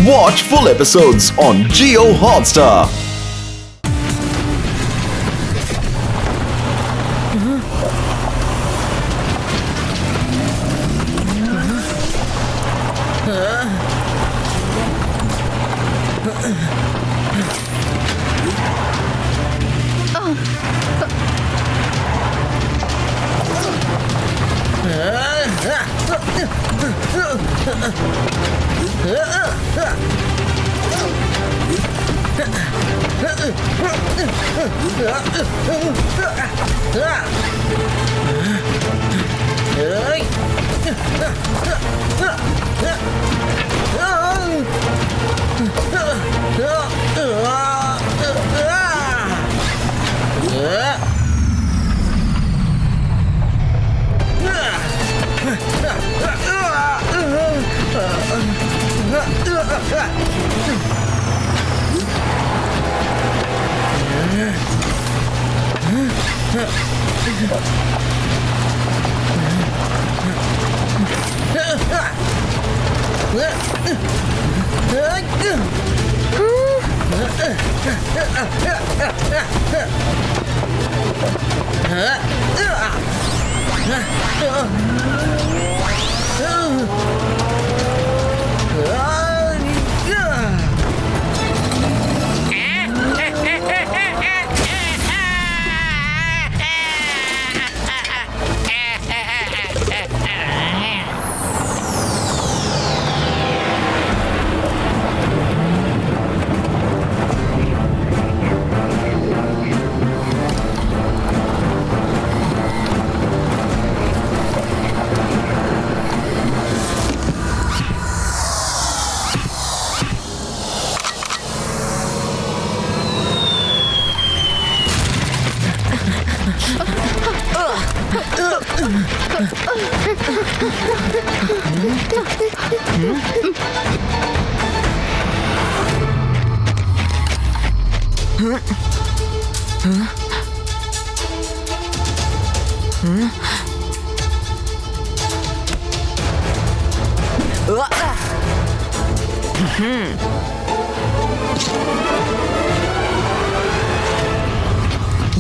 Watch full episodes on Jio Hotstar.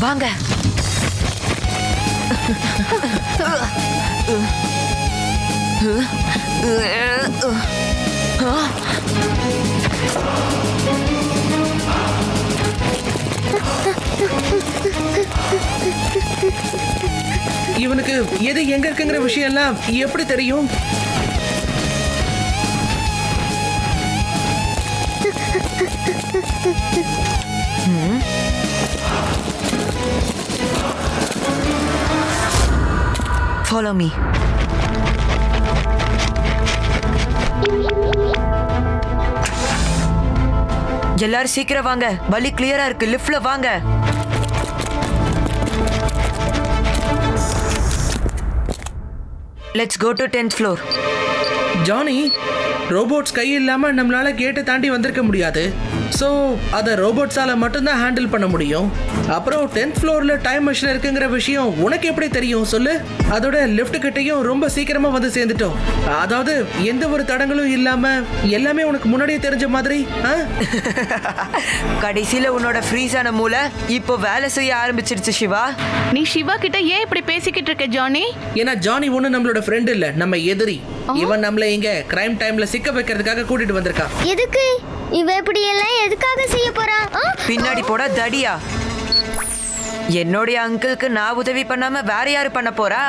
வாங்க. இவனுக்கு எது எங்க இருக்குங்கிற விஷயம் எல்லாம் எப்படி தெரியும்? Follow me. எல்லாரும் சீக்கிரம் வாங்க. வழி கிளியரா இருக்கு. லிஃப்ட்ல வாங்க. Let's go to 10th floor. Johnny, robots கை இல்லாம நம்மளால கேட்டை தாண்டி வந்திருக்க முடியாது. ஸோ அதை ரோபோட்ஸால மட்டும்தான் ஹேண்டில் பண்ண முடியும். அப்புறம் 10th ஃப்ளோர்ல டைம் மிஷின் இருக்குங்கிற விஷயம் உனக்கு எப்படி தெரியும் சொல்லு? அதோட லிஃப்ட் கிட்டையும் ரொம்ப சீக்கிரமா வந்து சேர்ந்துட்டோம். அதாவது எந்த ஒரு தடங்களும் இல்லாம எல்லாமே உனக்கு முன்னாடியே தெரிஞ்ச மாதிரி. கடைசியில உன்னோட ஃப்ரீஸான மூளை இப்போ வேலை செய்ய ஆரம்பிச்சிருச்சு சிவா. நீ சிவா கிட்ட ஏன் இப்படி பேசிக்கிட்டு இருக்க ஜானி? ஏன்னா ஜானி ஒண்ணு நம்மளோட ஃப்ரெண்ட் இல்ல, நம்ம எதிரி. இவன் நம்மள இங்க கிரைம் டைம்ல சிக்க வைக்கிறதுக்காக கூட்டிட்டு வந்திருக்கான். எதுக்கு இவ இப்படி எல்லாம் எதுக்காக செய்ய போறா? பின்னாடி போட தடியா. என்னுடைய அங்கிளுக்கு நான் உதவி பண்ணாம வேற யாரு பண்ண போறா?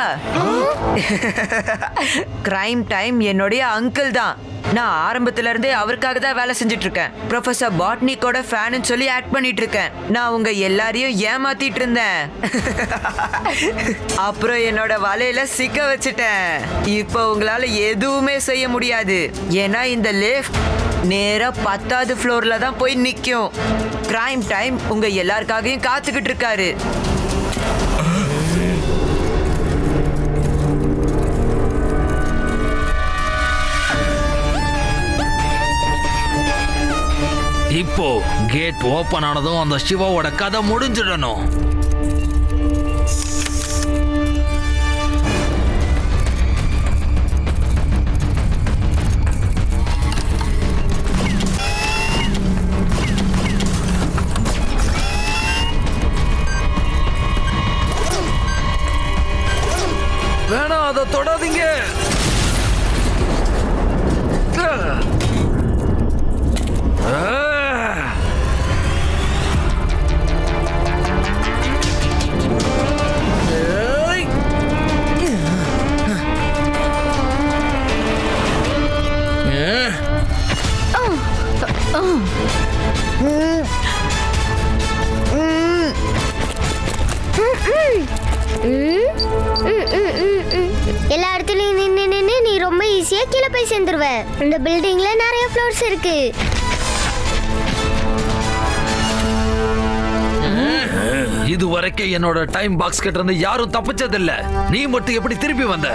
கிரைம் டைம் என்னுடைய அங்கிள் தான். நான் ஆரம்பத்துல இருந்தே அவருக்காக தான் வேலை செஞ்சுட்டு இருக்கேன். ப்ரொஃபசர் பாட்னிக்கோட ஃபேன்னு சொல்லி ஆக்ட் பண்ணிட்டு இருக்கேன். நான் உங்க எல்லாரையும் ஏமாத்திட்டு இருந்தேன். அப்புறம் என்னோட வலையில சிக்க வச்சுட்டேன். இப்போ உங்களால எதுவுமே செய்ய முடியாது. ஏன்னா இந்த லிஃப்ட் நேரா 10வது ஃப்ளோர்ல தான் போய் நிக்கும். கிரைம் டைம் உங்க எல்லாருக்காகவும் காத்துக்கிட்டு இருக்காரு. இப்போ கேட் ஓபன் ஆனதும் அந்த சிவாவோட கதை முடிஞ்சிடணும். எல்லா இடத்துலயும் நின்று நின்று நீ ரொம்ப ஈஸியா கீழே போய் சேர்ந்துருவ. இந்த பில்டிங்ல நிறைய ஃப்ளோர்ஸ் இருக்கு. இது வரைக்கும் என்னோட டைம் பாக்ஸ் கிட்ட இருந்து யாரும் தப்பிச்சதில்ல. நீ மட்டும் எப்படி திருப்பி வந்த?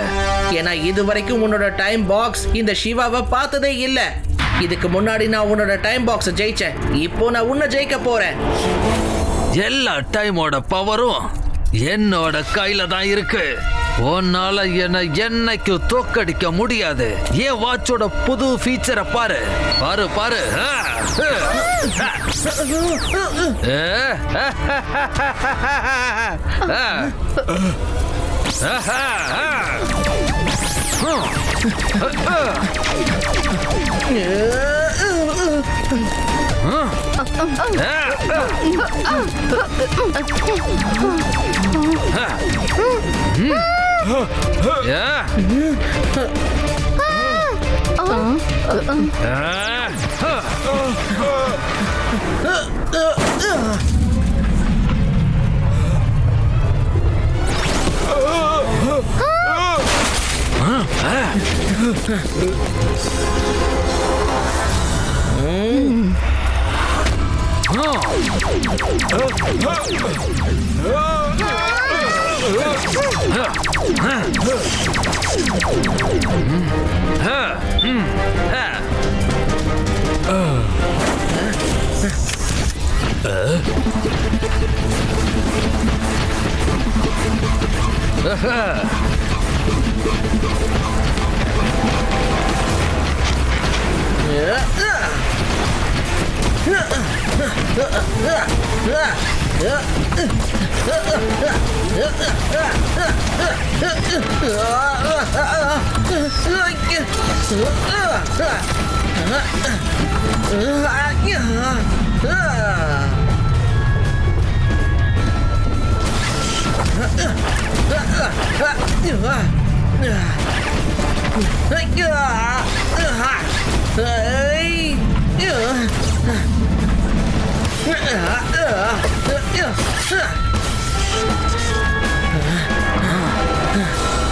ஏன்னா இது வரைக்கும் உன்னோட டைம் பாக்ஸ் இந்த சிவாவை பார்த்ததே இல்ல. இதுக்கு முன்னாடி நான் உன்னோட டைம் பாக்ஸ் ஜெயிச்சேன். இப்போ நான் உன்னை ஜெயிக்க போறேன். எல்லா டைமோட பவரும் என்னோட கையில தான் இருக்கு. உன்னால என்ன என்னைக்கு தோக்கடிக்க முடியாது. என் வாட்சோட புது ஃபீச்சரை பாரு பாரு பாரு.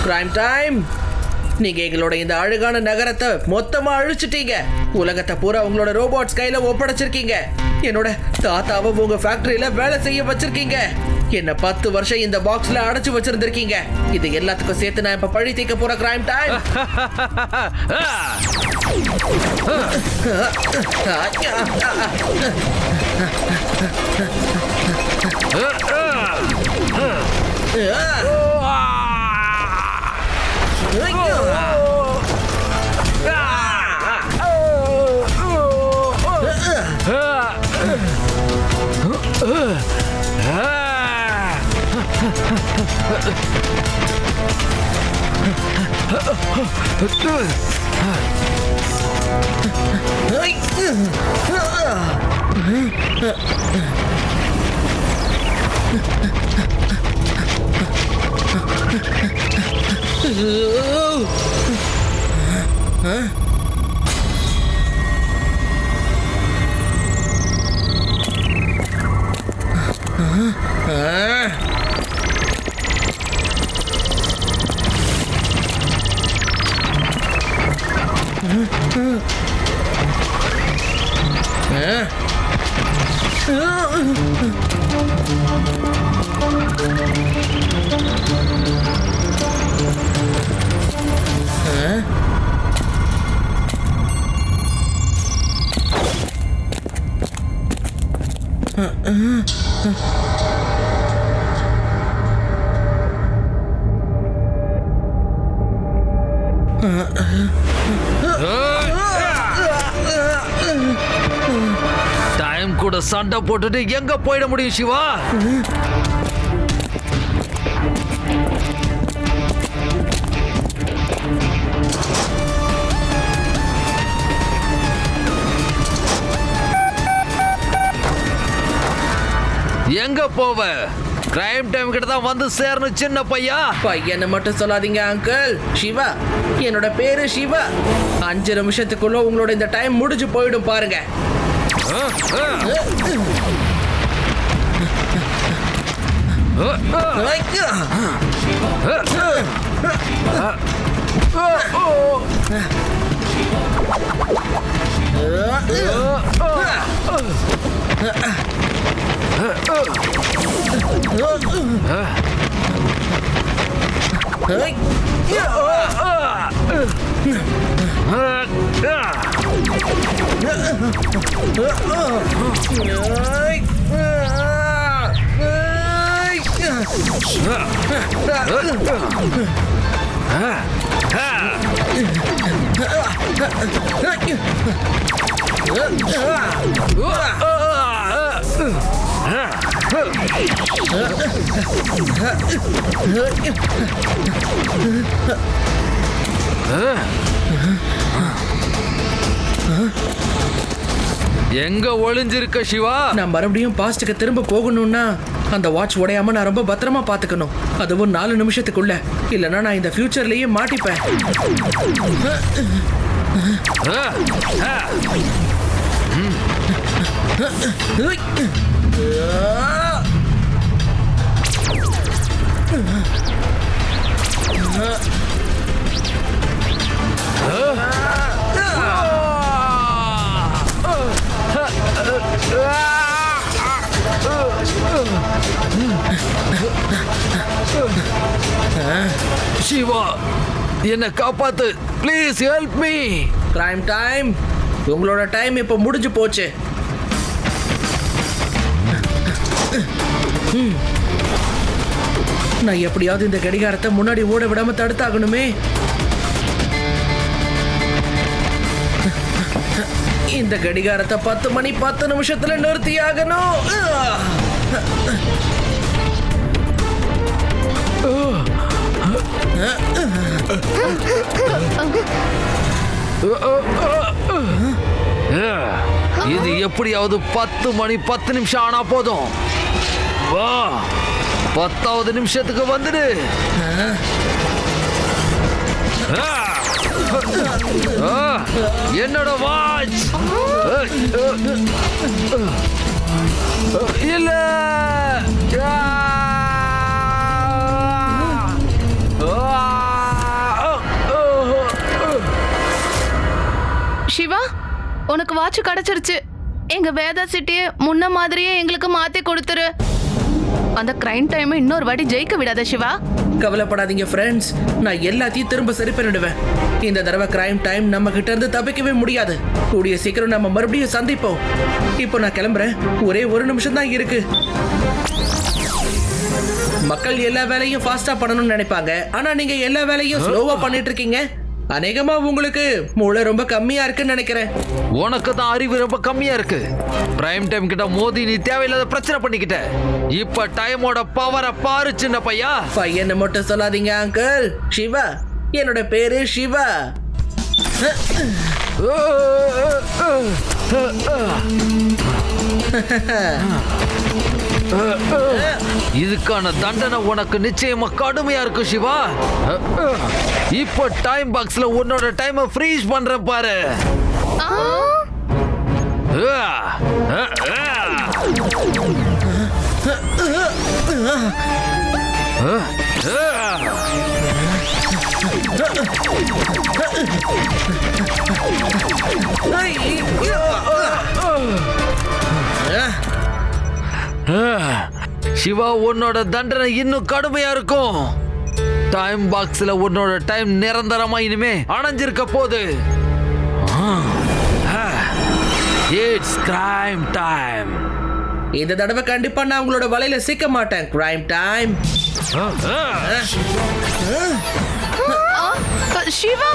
Crime time. நீங்க எங்களோட இந்த அழகான நகரத்தை மொத்தமா அழிச்சிட்டீங்க. உலகத்தை பூரா உங்களோட ரோபோட்ஸ் கையில ஒப்படைச்சிருக்கீங்க. என்னோட தாத்தாவை உங்க ஃபேக்டரியில வேலை செய்ய வச்சிருக்கீங்க. என்ன 10 வருஷம் இந்த பாக்ஸ்ல அடைச்சு வச்சிருந்திருக்கீங்க. இது எல்லாத்துக்கும் சேர்த்து நான் இப்ப பழி தீர்க்க போற கிரைம் டைம். டைம் கூட சண்டை போட்டுட்டு எங்க போயிட முடியும் சிவா? எங்க போவ? கிரைம் டைம் கிட்ட தான் வந்து சேரணும் சின்ன பையா. பையனை மட்டும் சொல்லாதீங்க அங்கிள். சிவா, என்னோட பேரு சிவா. 5 நிமிஷத்துக்குள்ள உங்களோட இந்த டைம் முடிஞ்சு போயிடும் பாருங்க. எங்க ஒளிஞ்சிருக்க சிவா? நான் மறுபடியும் பாஸ்டுக்கு திரும்ப போகணும்னா அந்த வாட்ச் உடையாம நான் ரொம்ப பத்திரமா பாத்துக்கணும். அதுவும் 4 நிமிஷத்துக்குள்ள. இல்லைன்னா நான் இந்த ஃபியூச்சர்லயே மாட்டிப்பேன். சிவா, என்ன காப்பாத்து, please help me. Crime time, உங்களோட டைம் இப்போ முடிஞ்சு போச்சு. நான் எப்படியாவது இந்த கடிகாரத்தை முன்னாடி ஓட விடாம தடுத்தாகணுமே. இந்த கடிகாரத்தை 10 மணி 10 நிமிஷத்துல நிறுத்தியாகணும். இது எப்படியாவது 10 மணி 10 நிமிஷம் ஆனா போதும். வா, 10வது நிமிஷத்துக்கு வந்துடு. என்னோட வாட்ச் இல்ல. சிவா, உனக்கு வாட்ச் கிடைச்சிருச்சு. எங்க வேதா சிட்டியை முன்ன மாதிரியே எங்களுக்கு மாத்தி கொடுத்துரு. அந்த கிரைம் டைம் இன்னொரு வாட்டி ஜெயிக்க விடாத சிவா. கவலைப்படாதீங்க ஃப்ரெண்ட்ஸ், நான் எல்லாத்தையும் திரும்ப சரி பண்ணிடுவேன். இந்த தடவை கிரைம் டைம் நம்ம கிட்ட இருந்து தப்பிக்கவே முடியாது. கூடிய சீக்கிரம் நம்ம மறுபடியும் சந்திப்போம். இப்போ நான் கிளம்புறேன். ஒரே 1 நிமிஷம் தான் இருக்கு. மக்கள் எல்லா வேலையும் ஃபாஸ்டா பண்ணணும்னு நினைப்பாங்க. ஆனா நீங்க எல்லா வேலையும் ஸ்லோவா பண்ணிட்டு இருக்கீங்க. அநேகமா உங்களுக்கு மூளை ரொம்ப கம்மியா இருக்குன்னு நினைக்கிறேன். உனக்கு தான் அறிவு ரொம்ப கம்மியா இருக்கு. பிரைம் டைம் கிட்ட மோதி நீ தேவையில்லாத பிரச்சனை பண்ணிக்கிட்ட. இப்ப டைமோட பவரை பாரு சின்ன பையா. பையனை மட்டும் சொல்லாதீங்க அங்கிள். சிவா, என்னோட பேரு சிவா. இதுக்கான தண்டனை உனக்கு நிச்சயமா கடுமையா இருக்கு சிவா. இப்ப டைம் பாக்ஸ்ல உன்னோட டைமை ஃப்ரீஸ் பண்ற பாரு. சிவா, உன்னோட தண்டனை இன்னும் கடுமையா இருக்கும். டைம் பாக்ஸ்ல உன்னோட டைம் நிரந்தரமா இனிமே அணைஞ்சிருக்க போகுது. It's crime time. இந்த தடவை கண்டிப்பா நான் உங்களோட வலையில சிக்க மாட்டேன். Crime time. சிவா,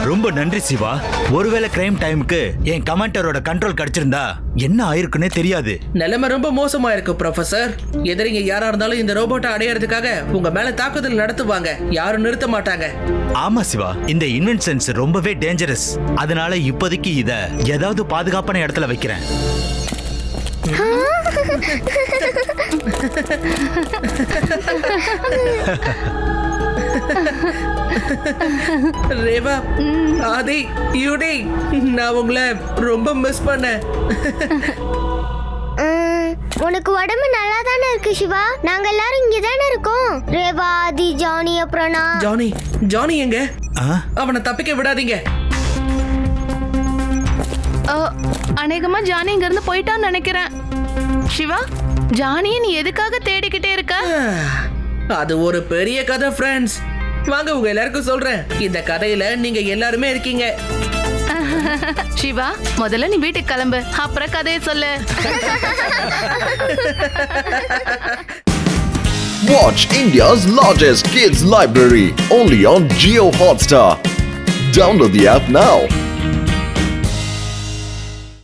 ரொம்ப நன்றி சிவா. ஒருவேளை கிரைம் டைமுக்கு என் கமாண்டரோட கண்ட்ரோல் கிடைச்சிருந்தா என்ன ஆயிருக்குன்னே தெரியாது. நிலைமை ரொம்ப மோசமா இருக்கு ப்ரொஃபசர். எதிரிங்க யாரா இருந்தாலும் இந்த ரோபோட்டை அடையறதுக்காக உங்க மேல தாக்குதல் நடத்துவாங்க. யாரும் நிறுத்த மாட்டாங்க. ஆமா சிவா, இந்த இன்வென்ஷன்ஸ் ரொம்பவே டேஞ்சரஸ். அதனால இப்போதைக்கு இத ஏதாவது பாதுகாப்பான இடத்துல வைக்கிறேன். ரேவா, ஆதி, யூடி, நான் உங்களை ரொம்ப மிஸ் பண்ணேன். உனக்கு உடம்பு நல்லா தானே இருக்கு சிவா? நாங்க எல்லாரும் இங்க தானே இருக்கோம். ரேவா, ஆதி, ஜானி, அப்புறம் நான். ஜானி எங்க? அவனை தப்பிக்க விடாதீங்க. அநேகமா ஜானி இங்க இருந்து போயிட்டான்னு நினைக்கிறேன். சிவா, ஜானியை நீ எதுக்காக தேடிக்கிட்டே இருக்க? அது ஒரு பெரிய கதை ஃப்ரெண்ட்ஸ். வாங்க உங்க எல்லாருக்கும் சொல்றேன். இந்த கதையில நீங்க எல்லாருமே இருக்கீங்க. சிவா, முதல்ல நீ வீட்டுக்கு கிளம்பு, அப்புறம் கதையை சொல்லு. Watch India's largest kids library only on Jio Hotstar. Download the app now.